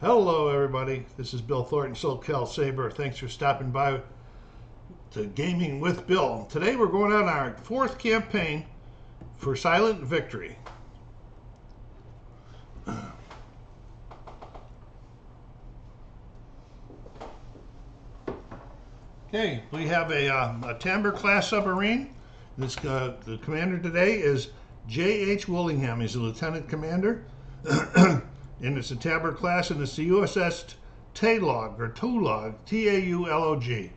Hello everybody, this is Bill Thornton, SoCal Saber. Thanks for stopping by to Gaming with Bill. Today we're going on our fourth campaign for Silent Victory. Okay, we have a Timber class submarine. The commander today is J.H. Willingham. He's a lieutenant commander. And it's a Tabber class, and it's the USS Taulog, or Taulog, T-A-U-L-O-G.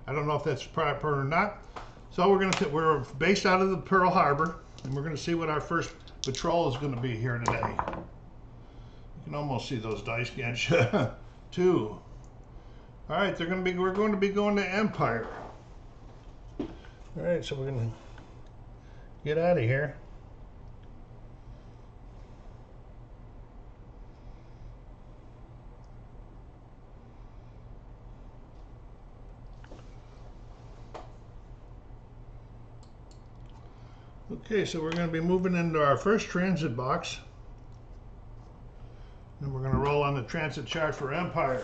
I don't know if that's proper or not. So we're based out of the Pearl Harbor, and we're gonna see what our first patrol is gonna be here today. You can almost see those dice, can't you? 2. All right, we're going to be going to Empire. All right, so we're gonna get out of here. Okay, so we're going to be moving into our first transit box. And we're going to roll on the transit chart for Empire.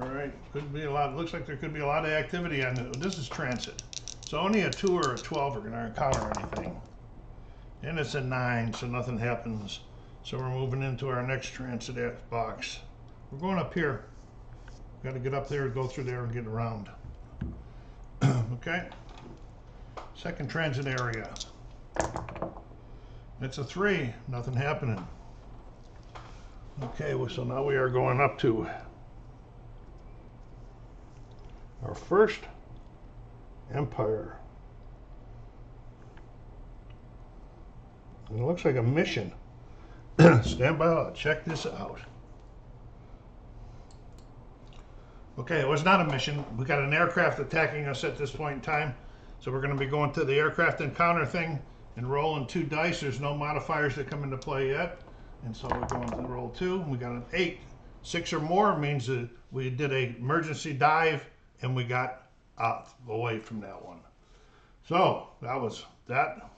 Alright, could be a lot. Looks like there could be a lot of activity on this. This is transit. So only a 2 or a 12 are going to encounter anything. And it's a 9, so nothing happens. So we're moving into our next transit box. We're going up here. Got to get up there, go through there, and get around. Okay. Second transit area. It's a 3. Nothing happening. Okay, well, so now we are going up to our first Empire. And it looks like a mission. Stand by, I'll check this out. Okay, it was not a mission. We got an aircraft attacking us at this point in time. So we're going to be going to the aircraft encounter thing and rolling 2 dice. There's no modifiers that come into play yet. And so we're going to roll 2. We got an 8. 6 or more means that we did an emergency dive and we got out away from that one. So that was that.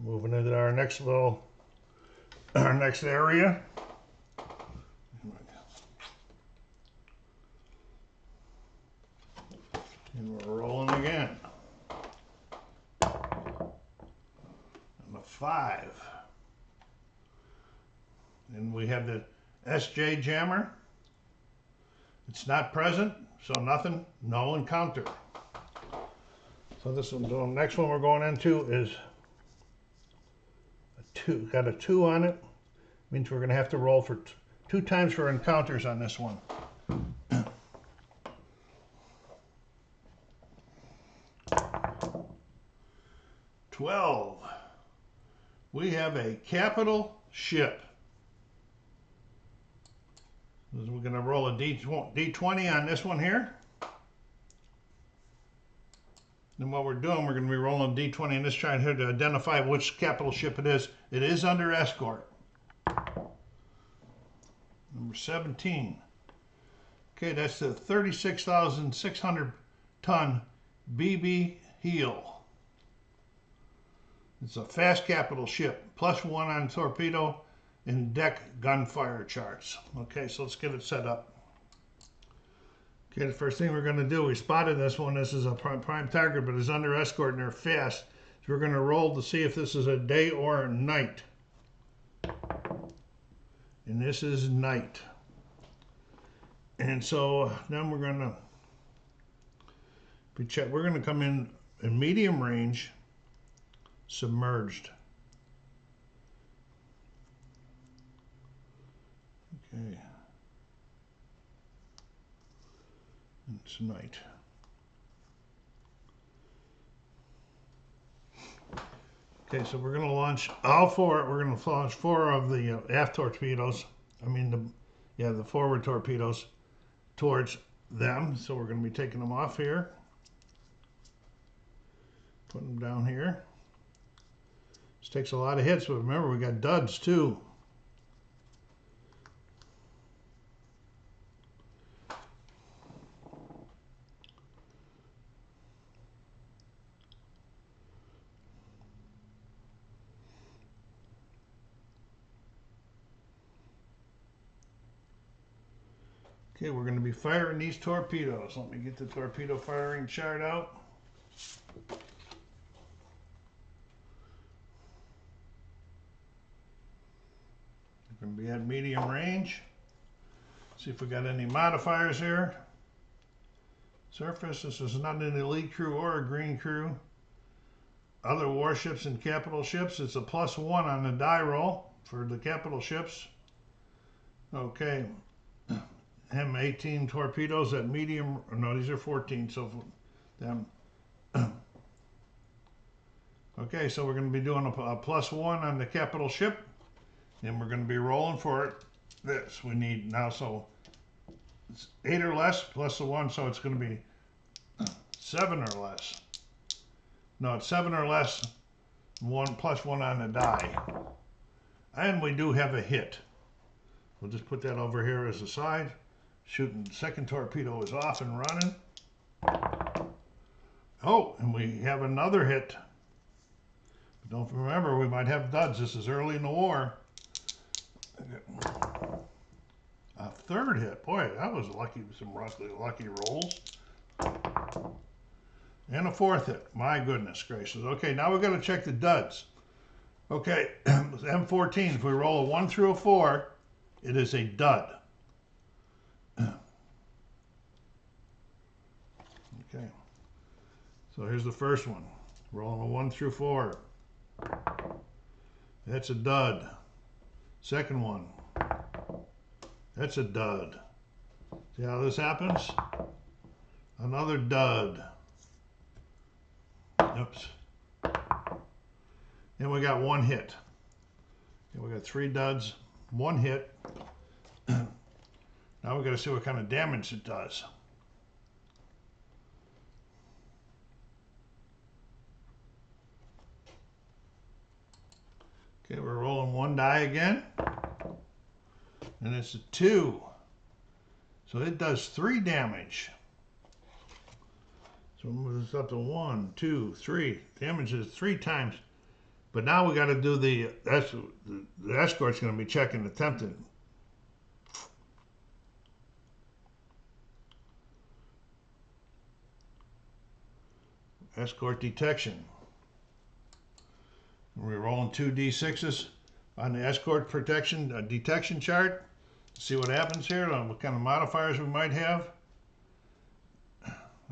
Moving into our next area. And we're rolling again. And a 5. And we have the SJ jammer. It's not present, so nothing, no encounter. So this one, the next one we're going into is 2, got a 2 on it. Means we're going to have to roll for 2 times for encounters on this one. 12. We have a capital ship. We're going to roll a D20 on this one here. And what we're doing, we're going to be rolling D20 in this chart here to identify which capital ship it is. It is under escort. Number 17. Okay, that's the 36,600 ton BB Heel. It's a fast capital ship, +1 on torpedo and deck gunfire charts. Okay, so let's get it set up. Okay, the first thing we're going to do, we spotted this one. This is a prime target, but it's under escort and they're fast. So we're going to roll to see if this is a day or a night. And this is night. And so then we're going to come in medium range, submerged. Okay. It's night. Okay, so we're going to launch all 4. We're going to launch 4 of the aft torpedoes. I mean, the forward torpedoes towards them. So we're going to be taking them off here, putting them down here. This takes a lot of hits, but remember we got duds too. Okay, we're going to be firing these torpedoes. Let me get the torpedo firing chart out. We're going to be at medium range. See if we got any modifiers here. Surface, this is not an elite crew or a green crew. Other warships and capital ships, it's a +1 on the die roll for the capital ships. Okay, M18 torpedoes at medium, no, these are 14, so them. Okay, so we're going to be doing a +1 on the capital ship, and we're going to be rolling for it. This we need now, so it's 8 or less plus the 1, so it's going to be 7 or less. No, it's 7 or less, 1 +1 on the die. And we do have a hit. We'll just put that over here as a side. Shooting, second torpedo is off and running. Oh, and we have another hit. But don't remember, we might have duds. This is early in the war. A third hit. Boy, that was lucky, some lucky rolls. And a fourth hit. My goodness gracious. Okay, now we've got to check the duds. Okay, M14, if we roll a 1 through a 4, it is a dud. Okay, so here's the first one. Rolling a 1 through 4. That's a dud. Second one. That's a dud. See how this happens? Another dud. Oops. And we got 1 hit. And we got 3 duds, 1 hit. Now we got to see what kind of damage it does. Okay, we're rolling 1 die again. And it's a 2. So it does 3 damage. So we'll move this up to 1, 2, 3. Damage is 3 times. But now we got to do the escort's going to be checking the tempted. Escort detection. We're rolling 2 D6s on the escort protection detection chart. See what happens here, what kind of modifiers we might have.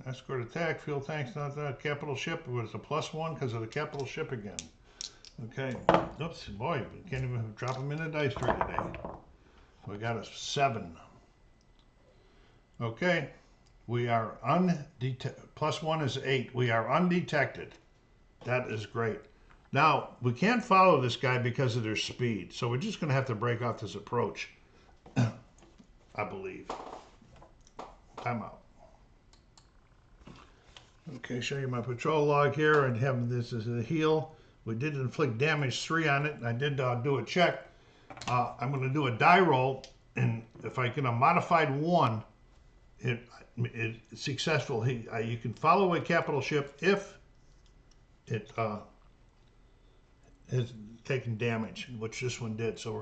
Escort attack, fuel tanks, not that capital ship. It was a +1 because of the capital ship again. Okay, oops, boy, we can't even drop them in the dice tray today. We got a 7. Okay, we are +1 is 8. We are undetected. That is great. Now, we can't follow this guy because of their speed, so we're just going to have to break off this approach, I believe. Time out. Okay, show you my patrol log here. I have this as a heel. We did inflict damage 3 on it. I did do a check. I'm going to do a die roll, and if I get a modified 1, it's successful. You can follow a capital ship if it has taken damage, which this one did. So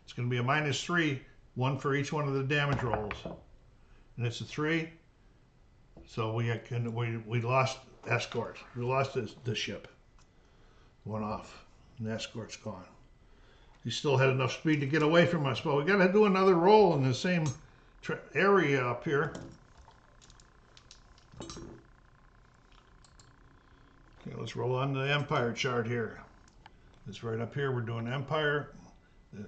it's going to be a -3, 1 for each one of the damage rolls, and it's a 3. So we lost escort. We lost the ship. Went off, and the escort's gone. He still had enough speed to get away from us, but we got to do another roll in the same area up here. Okay, let's roll on the Empire chart here. It's right up here. We're doing Empire, and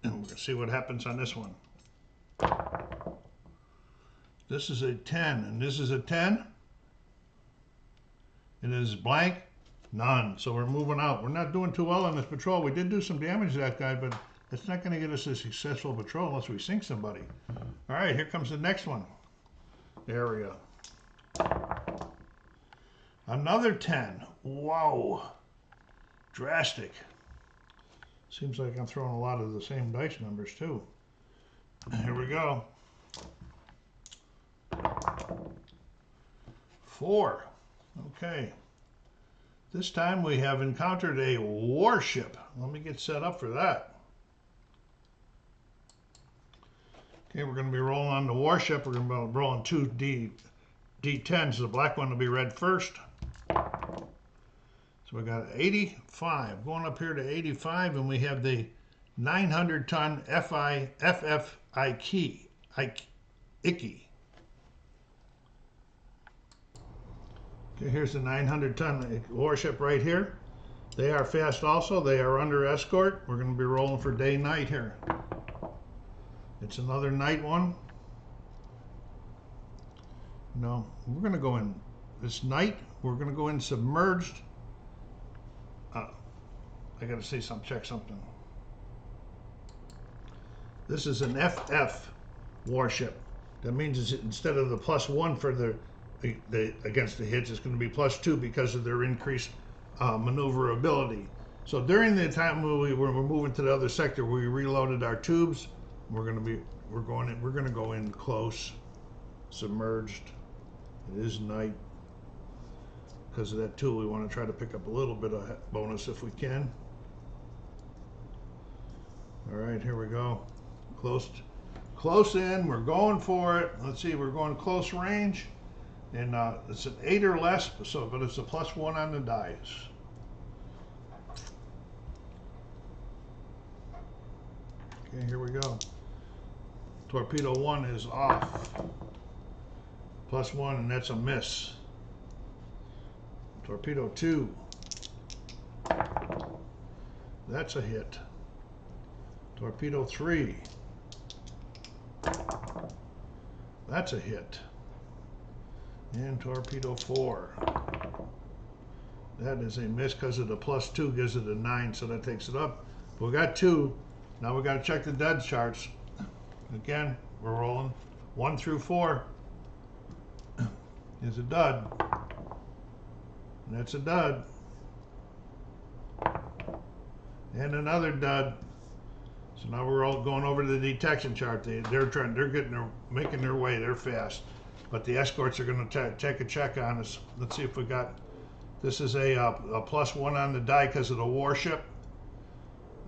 we're going to see what happens on this one. This is a 10, and this is a 10. It is blank, none. So we're moving out. We're not doing too well on this patrol. We did do some damage to that guy, but it's not going to get us a successful patrol unless we sink somebody. All right, here comes the next one. Area. Another 10. Whoa. Drastic. Seems like I'm throwing a lot of the same dice numbers, too. Here we go. 4. Okay. This time we have encountered a warship. Let me get set up for that. Okay, we're going to be rolling on the warship. We're going to be rolling two D10s. The black one will be red first. So we got 85. Going up here to 85, and we have the 900-ton FFIK. Icky. Okay, here's the 900-ton warship right here. They are fast also. They are under escort. We're going to be rolling for day-night here. It's another night one. No, we're going to go in this night. We're going to go in submerged. I got to say something, check something. This is an FF warship. That means instead of the +1 for the against the hits, it's going to be +2 because of their increased maneuverability. So during the time we were moving to the other sector, we reloaded our tubes. We're going to go in close, submerged. It is night. Because of that tool, we want to try to pick up a little bit of bonus if we can. All right, here we go. Close in. We're going for it. Let's see. We're going close range, and it's an 8 or less. But it's a +1 on the dice. Okay, here we go. Torpedo 1 is off. +1, and that's a miss. Torpedo 2. That's a hit. Torpedo 3. That's a hit. And torpedo 4. That is a miss because of the +2 gives it a 9, so that takes it up. We got 2. Now we got to check the dead charts. Again, we're rolling 1 through 4. Is a dud. And that's a dud. And another dud. So now we're all going over to the detection chart. They're making their way. They're fast, but the escorts are going to take a check on us. Let's see if we got. This is a +1 on the die because of the warship,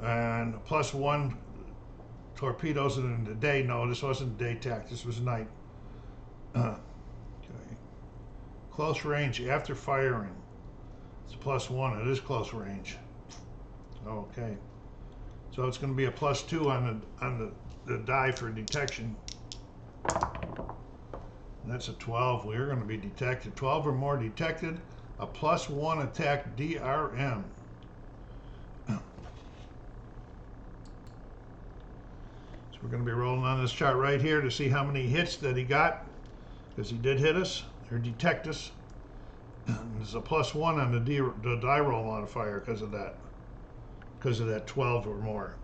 and +1 torpedoes in the day. No, this wasn't day tack. This was night. Okay. Close range after firing. It's a +1. It is close range. Okay. So it's going to be a +2 on the die for detection. And that's a 12. We are going to be detected. 12 or more detected. A +1 attack DRM. So we're going to be rolling on this chart right here to see how many hits that he got, because he did hit us or detect us. There's a +1 on the die roll modifier because of that 12 or more.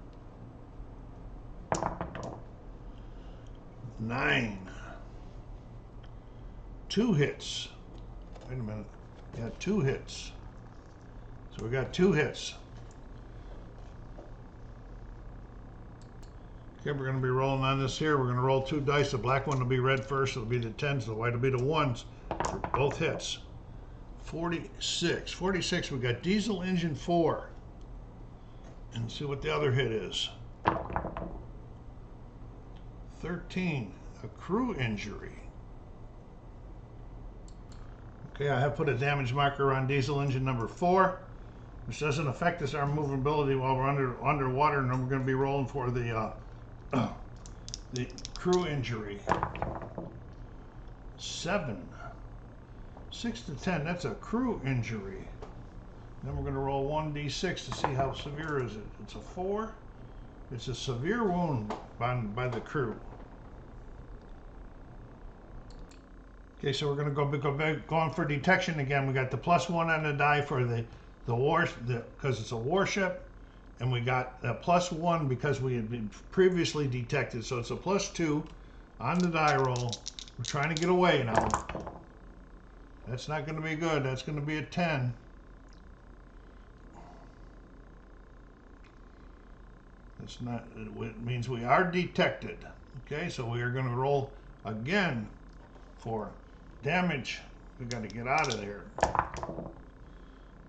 9. 2 hits. Wait a minute. Yeah, 2 hits. So we got 2 hits. Okay, we're going to be rolling on this here. We're going to roll 2 dice. The black one will be red first. It'll be the 10s. The white will be the 1s for both hits. 46. 46, we got diesel engine 4. And see what the other hit is. 13, a crew injury. Okay, I have put a damage marker on diesel engine number 4, which doesn't affect our movability while we're underwater, and then we're going to be rolling for the crew injury. 7. 6 to 10, that's a crew injury. Then we're going to roll 1d6 to see how severe is it. It's a 4. It's a severe wound by the crew. Okay, so we're going to go going for detection again. We got the +1 on the die for because it's a warship, and we got a +1 because we had been previously detected. So it's a +2 on the die roll. We're trying to get away now. That's not going to be good. That's going to be a 10. That's not. It means we are detected. Okay, so we are going to roll again for damage. We got to get out of there.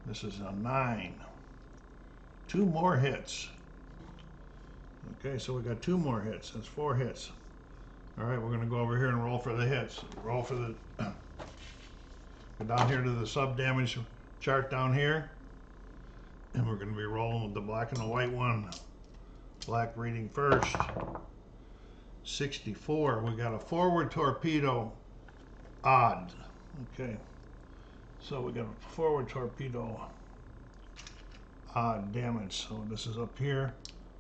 This is a 9. 2 more hits. Okay, so we got 2 more hits. That's 4 hits. All right, we're going to go over here and roll for the hits. Roll for the, go down here to the sub damage chart down here. And we're going to be rolling with the black and the white one. Black reading first. 64. We got a forward torpedo odd. Okay. So we got a forward torpedo odd damage. So this is up here.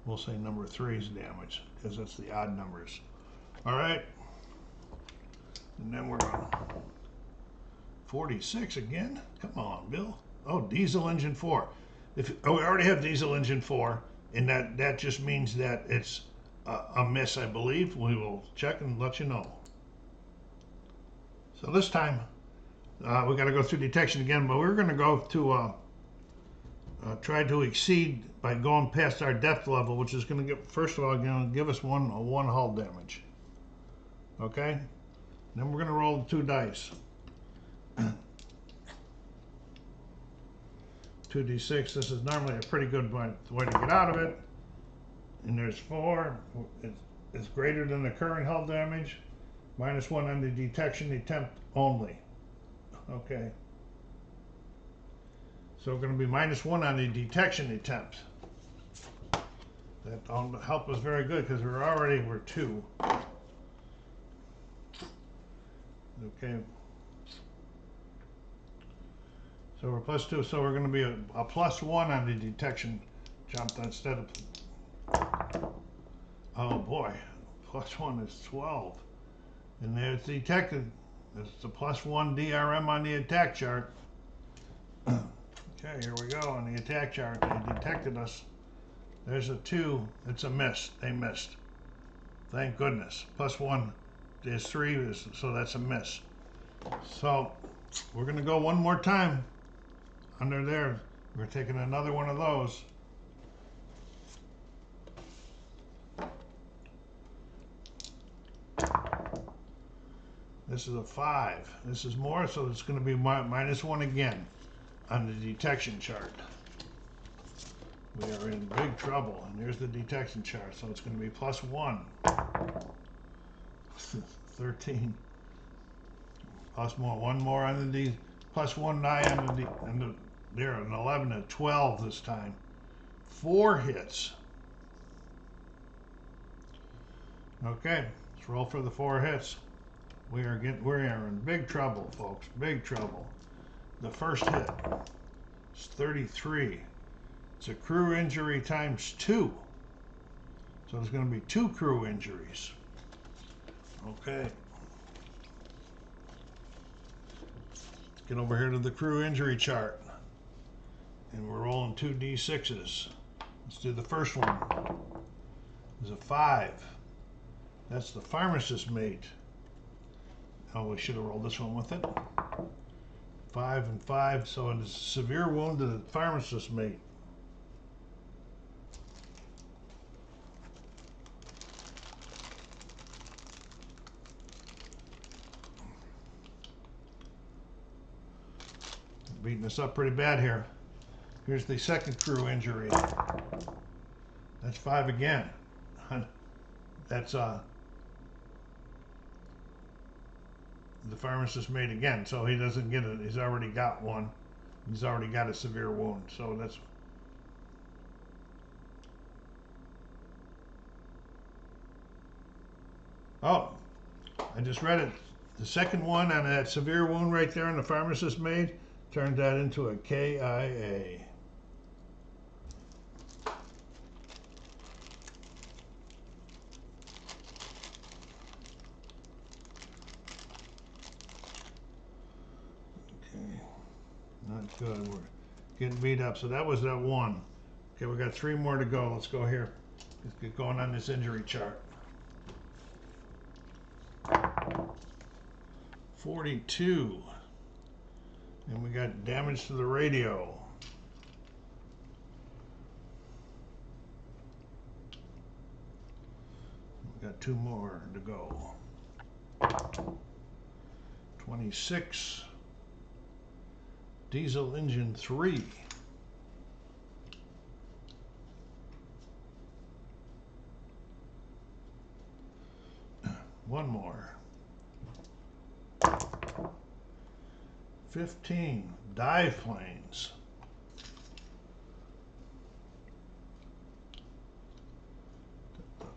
We'll say number 3's damage because that's the odd numbers. All right. And then we're on 46 again. Come on, Bill. Oh, diesel engine 4. We already have diesel engine 4, and that just means that it's a miss, I believe. We will check and let you know. So this time, we got to go through detection again, but we're going to go to try to exceed by going past our depth level, which is going to give, first of all, going to give us one hull damage. Okay? Then we're going to roll the 2 dice. 2d6. This is normally a pretty good way to get out of it. And there's 4. It's greater than the current hull damage. -1 on the detection attempt only. Okay. So we're going to be -1 on the detection attempt. That'll help us very good because we're 2. Okay. So we're +2, so we're going to be a +1 on the detection jump instead of, oh boy, +1 is 12. And there's detected, it's a +1 DRM on the attack chart. Okay, here we go on the attack chart. They detected us. There's a 2, it's a miss, they missed. Thank goodness. +1 is 3, so that's a miss. So we're going to go one more time. Under there, we're taking another one of those. This is a 5. This is more, so it's going to be -1 again on the detection chart. We are in big trouble, and here's the detection chart, so it's going to be +1. 13. One more on the +1 die on the there, an 11 and 12 this time. 4 hits. Okay, let's roll for the 4 hits. We are in big trouble, folks. Big trouble. The first hit is 33. It's a crew injury times 2. So there's going to be 2 crew injuries. Okay. Get over here to the crew injury chart. And we're rolling 2 d6s. Let's do the first one. It's a 5. That's the pharmacist mate. Oh, we should have rolled this one with it. 5 and 5, so it's a severe wound to the pharmacist mate. Beating us up pretty bad here. Here's the second crew injury. That's 5 again. That's the pharmacist mate again, so he doesn't get it. He's already got one. He's already got a severe wound, so that's. Oh, I just read it. The second one on that severe wound right there on the pharmacist mate turned that into a KIA. Not good. We're getting beat up. So that was that 1. Okay, we got 3 more to go. Let's go here. Let's get going on this injury chart. 42. And we got damage to the radio. We got 2 more to go. 26. Diesel engine 3. One more. 15 dive planes.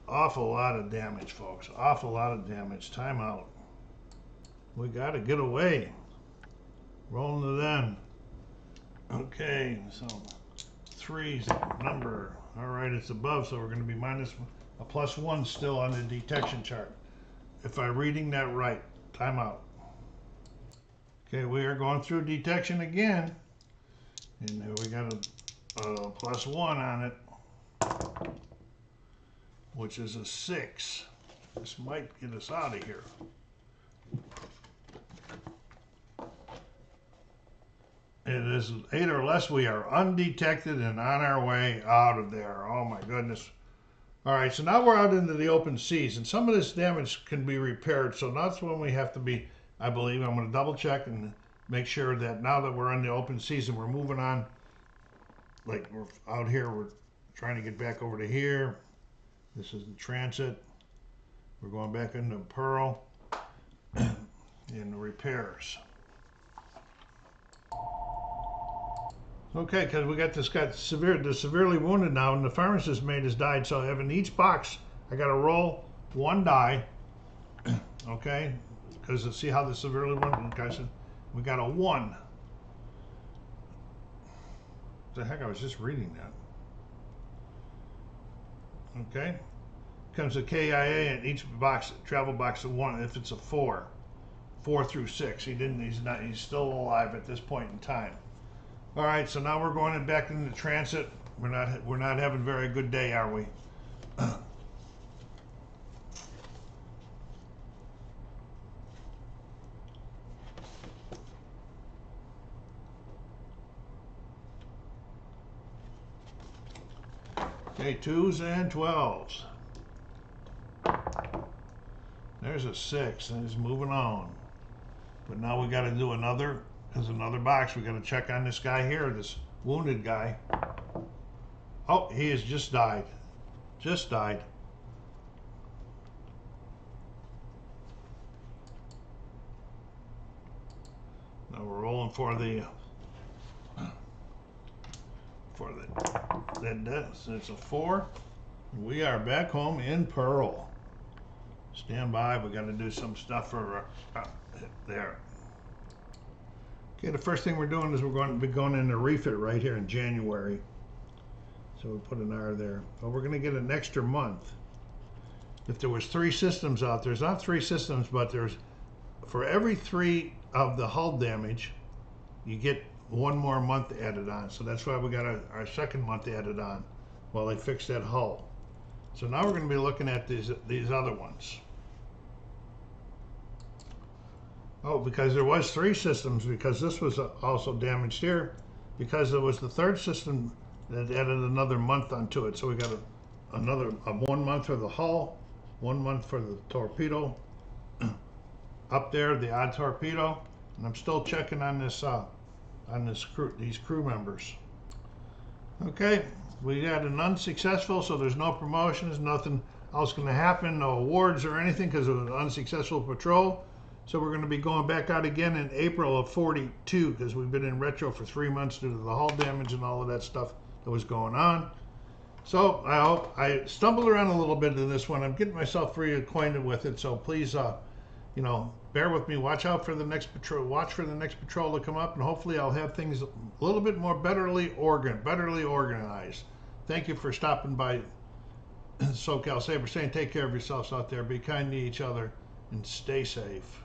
Awful lot of damage, folks. Awful lot of damage. Timeout. We got to get away. Rolling it in. Okay, so 3's number. All right, it's above, so we're going to be minus a +1 still on the detection chart. If I'm reading that right. Timeout. Okay, we are going through detection again. And we got a +1 on it, which is a 6. This might get us out of here. It is 8 or less. We are undetected and on our way out of there. Oh my goodness. All right, so now we're out into the open seas, and some of this damage can be repaired. So that's when we have to be, I believe, I'm going to double check and make sure that now that we're in the open seas and we're moving on, like we're out here, we're trying to get back over to here. This is the transit. We're going back into Pearl in the repairs. Okay, because we got this guy severely wounded now, and the pharmacist mate has died. So I have in each box, I got to roll 1 die. Okay, because see how the severely wounded guy said we got a 1. What the heck? I was just reading that. Okay, comes a KIA in each box, travel box of 1. If it's a 4 through 6, he's still alive at this point in time. All right, so now we're going back into transit. We're not having a very good day, are we? Okay, 2s and 12s. There's a 6, and it's moving on. But now we got to do another. There's another box. We got to check on this guy here, this wounded guy. Oh, he has just died. Just died. Now we're rolling for it's a 4. We are back home in Pearl. Stand by. We got to do some stuff for there. Okay, the first thing we're doing is we're going to be going in to refit right here in January. So we'll put an R there. But we're going to get an extra month. If there was 3 systems out there, there's not 3 systems, but there's, for every 3 of the hull damage, you get 1 more month added on. So that's why we got our second month added on while they fix that hull. So now we're going to be looking at these other ones. Oh, because there was 3 systems, because this was also damaged here, because it was the 3rd system that added another month onto it. So we got another 1 month for the hull, 1 month for the torpedo, up there the odd torpedo, and I'm still checking on this these crew members. Okay, we got an unsuccessful, so there's no promotions, nothing else going to happen, no awards or anything because of an unsuccessful patrol. So we're going to be going back out again in April of 42 because we've been in retro for 3 months due to the hull damage and all of that stuff that was going on. So I stumbled around a little bit in this one. I'm getting myself reacquainted with it. So please, bear with me. Watch out for the next patrol. Watch for the next patrol to come up, and hopefully I'll have things a little bit more betterly organized. Thank you for stopping by SoCal Saber, saying take care of yourselves out there. Be kind to each other and stay safe.